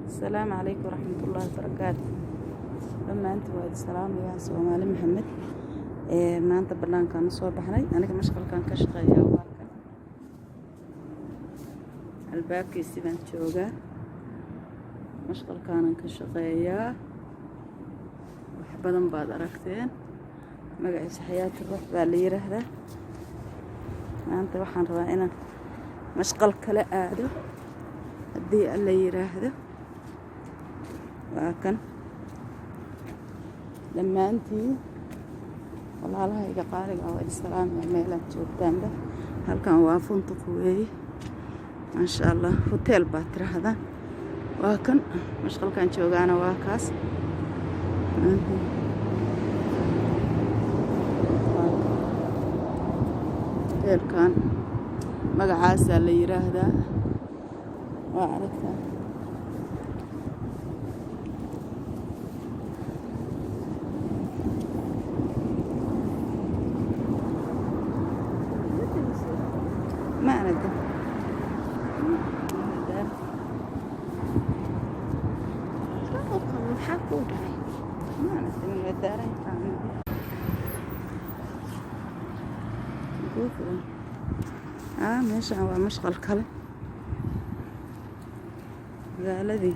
السلام عليكم ورحمة الله وبركاته. لما أنت وعد السلام يا سومالي محمد. ما أنت برنامج كان صور بحري أنا كمشغل كان كشقة يا واقع الباب كيسي بنت شوقة مشغل كان كشقة يا وحبنا بعض أركتين مقعد حياة الروح باللي هذا ما أنت وحن رأينا مشغل كلا هذا الدي اللي هذا وكان لما أنتي والله الله يقارق أو السلام عميلة جودان ده هل كان وافون تقوي ما شاء الله هوتيل باتر هذا وكان مشغل كان شوقانا واكاس هوتيل كان مقعاسة اللي يراهده وعرفته ما ندري ما ندري من الدار ماشي هو مشغل كله الذي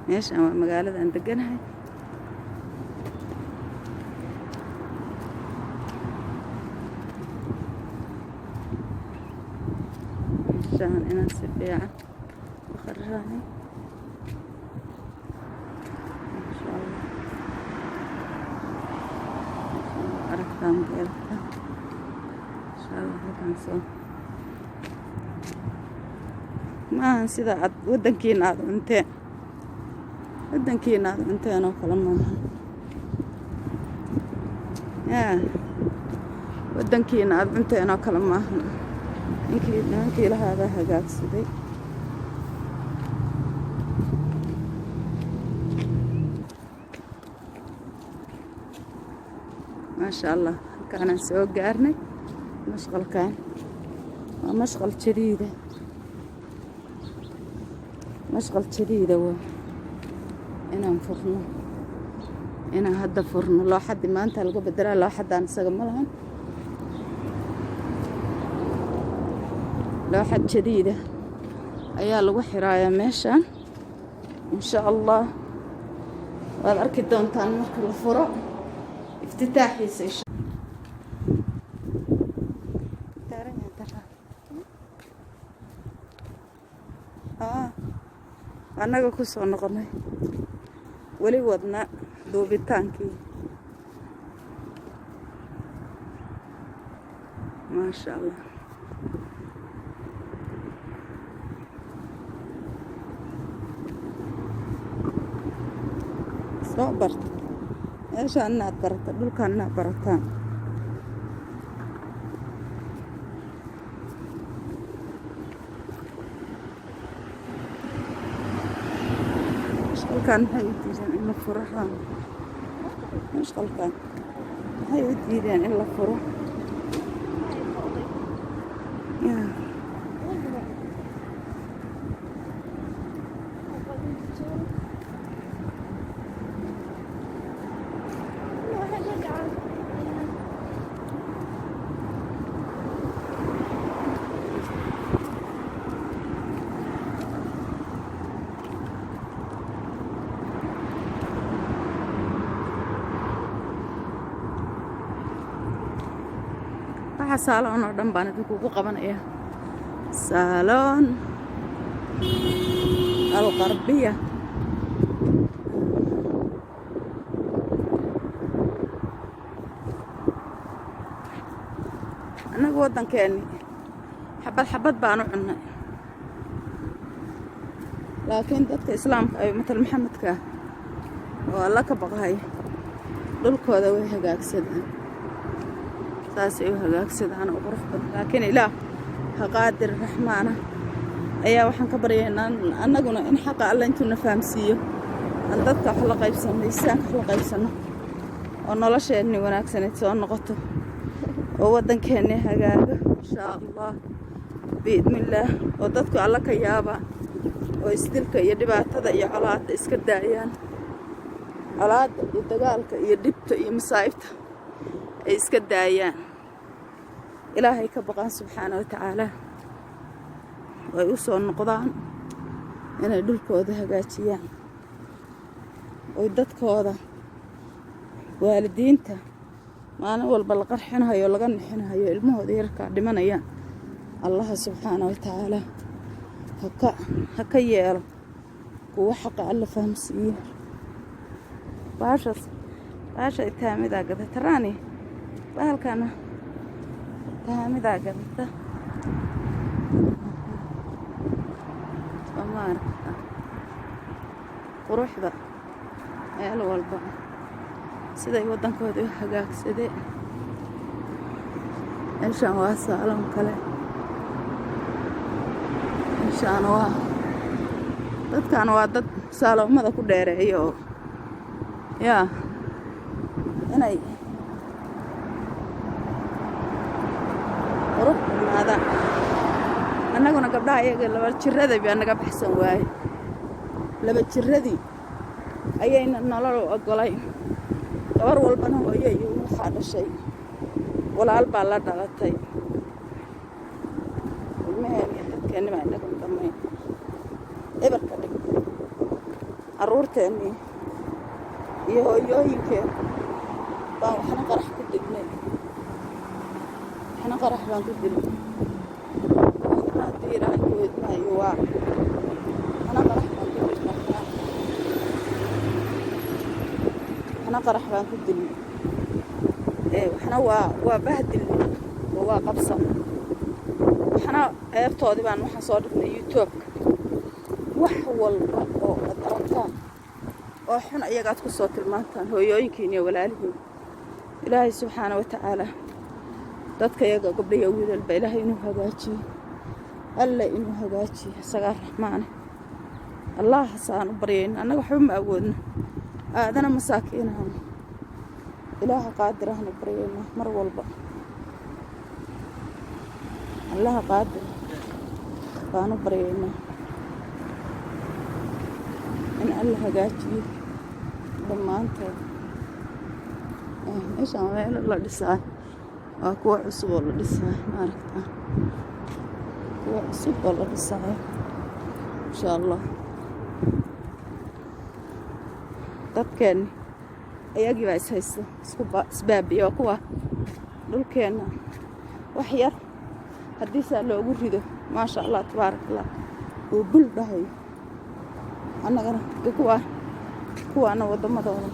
ماشي هو مقالة أنت جنها عشان أنا سبيعة وخرجاني إن شاء الله أركتها مقالتها إن شاء الله هكذا نسوي ما سيدا عد ودنكينا عد انتين ودنكينا عد انتين وكلام ودنكينا عد انتين وكلام إنكي لهذا هجاك سيدي ما شاء الله كان نسوق قارني مشغل كان ومشغل شديدة مشغل شديدة إنا نفرنا إنا هدا فرنا لو حد ما أنت لقى بدرا لو حد أنا سجملهم لو حد شديدة أيال وحرايا ماشان إن شاء الله والأركض دونتان مركب الفرع افتتاحي سيش annaga ku soo noqonay wali wadna duubitaankii ma sha Allah soo barta eesha aad barata dhulkaana barataan كان هاي تيجان إلا فرحان مش غلطان هاي تيجان إلا فرح صالون ودن بان idinku qabanaya صالون الغربية أنا ودن كأني حبات بانو عنا لكن دتك إسلام أي مثل محمد كه والله كبقى دول كذا وهجاك سدان ساسي وهجاك سدان وبروح لكن إله هقادر الرحمن أيها وحن كبرينا أنا قلنا إن حق الله أنتم نفهمسيه أن دتك حلقة يبسن لسان حلقة يبسنه ونلا شيء إني وناكسن يتسون نقطه ودن كأني هجاك إن شاء الله biidnillaah oo dadku alla ka yaabaan oo isdilka iyo dhibaatada iyo colaadda iska daayaan colaadda iyo dagaalka iyo dhibta iyo masaa'ibta ay iska daayaan ilaahay ka baqaan subxaana wa tacaala way u soo noqdaan inay dhulkooda hagaajiyaan oy dadkooda waalidiinta maalin walba la qarxinayo laga nixinayo ilmahooda yarkaa dhimanayaan allaha subxaana wa tacaala ha ka yeelo kuwa xaqa alla fahamsiiye baashay taamidaa gadata raani bahalkana taamidaa gadata maaragta quruxda meel walba siday waddankooda u hagaagsadeen meeshaan waa saalon kale meeshaan waa dadkan waa dad saaloomada ku dheereeya oo yaa inay qurux badnaadaan annaguna gabdhaha iyaga laba jiradii baa naga baxsan waaye laba jiradii ayayna nolol u ogolay gabar walbana hooyo iyo waxaa dhashay walaal baa la dhalatay ilmaheenni dadkeenni baa inagu dhammayn ebarka dhig carruurteennii iyo hooyooyinkeen baan waxna qarax ku dilnay waxna qarax baan ku dilnay haddii ilaahay ku weydmaayo waa waxna qarax baan ku dilnay waxna qarax baan ku dilnay waxna waa bahdilnay oo waa qabsan waxna ceebtoodii baan waxaan soo dhignay youtubeka wax walba oo ad aragtaan oo xun ayagaad ku soo tilmaantaan hooyooyinkiin iyo walaalihiin ilaahay subxaana wa tacaala dadka iyaga gabdhaya wiilalba ilaahay inuu hagaajiyo alle inuu hagaajiyo isagaa raxmaane allah hasaan u baryayna annaga waxba ma awoodno aadana masaakiinahana ilaaha qaadirahana baryayna mar walba allaha qaadir baanu baryaynaa in alla hagaajiyo dhammaantood meeshaan meelo la dhisaa waa kuwa cusub oo la dhisaayo maaragta kuwa cusub oo la dhisaayo insha allah dadkeenni ayagii baa ishaysta isbaabiya waa kuwa dhulkeenna wax yar haddii saa loogu rido maasha allah tabaaraka allah uu bul dhahayo annagana kuwaana waddamadooda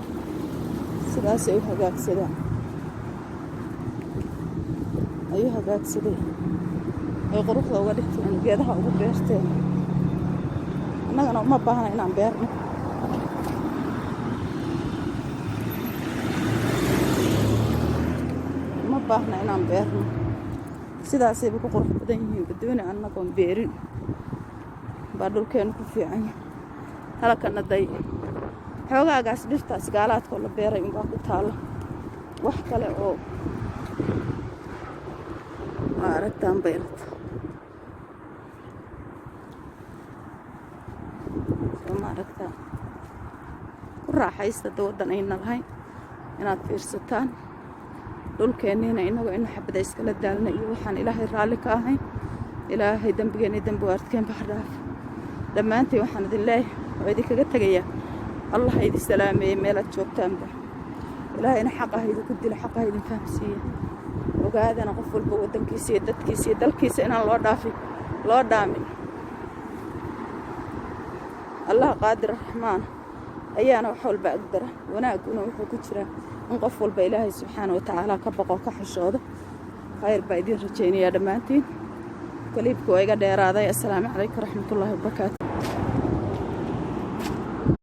sidaasay u hagaagsadaan ay u hagaagsadeen ay quruxda uga dhigteen geedaha ugu beerteen annagana uma baahna inaan beerno uma baahna inaan beerno sidaasayba ku qurux badan yihiin badooni annagoon beerin baa dhulkeenu ku fiican yahay halakana day xoogaagaas dhirtaas gaalaadkoo la beeray unbaa ku taalla wax kale oo ma aragtaan bayrata soo ma aragtaa ku raaxaysta da waddan ayna lahayn inaad fiirsataan dhulkeenniina inagoo ina xabada iskala daalna iyo waxaan ilaahay raalli ka ahayn ilaahay dembigeenni dembi waardkeen baxdhaaf dhammaantiin waxaan idin leeyahay oo idinkaga tegayaa allah ha idin salaameeyey meelaad joogtaanba ilaahayna xaqaha idinku dila xaqaha idin fahamsiiya ogaadana qof walba waddankiisa iyo dadkiisa iyo dalkiisa inaan loo dhaamin allah qaadir raxmaan ayaana wax walba agdara wanaaguna wuxuu ku jiraa in qof walba ilaahay subxaana wa tacaala ka baqo ka xishooda khayr baa idin rajaynayaa dhammaantiin kaliibka waa iga dheeraaday assalaamu calaykum waraxmatullaahi wabarakaatu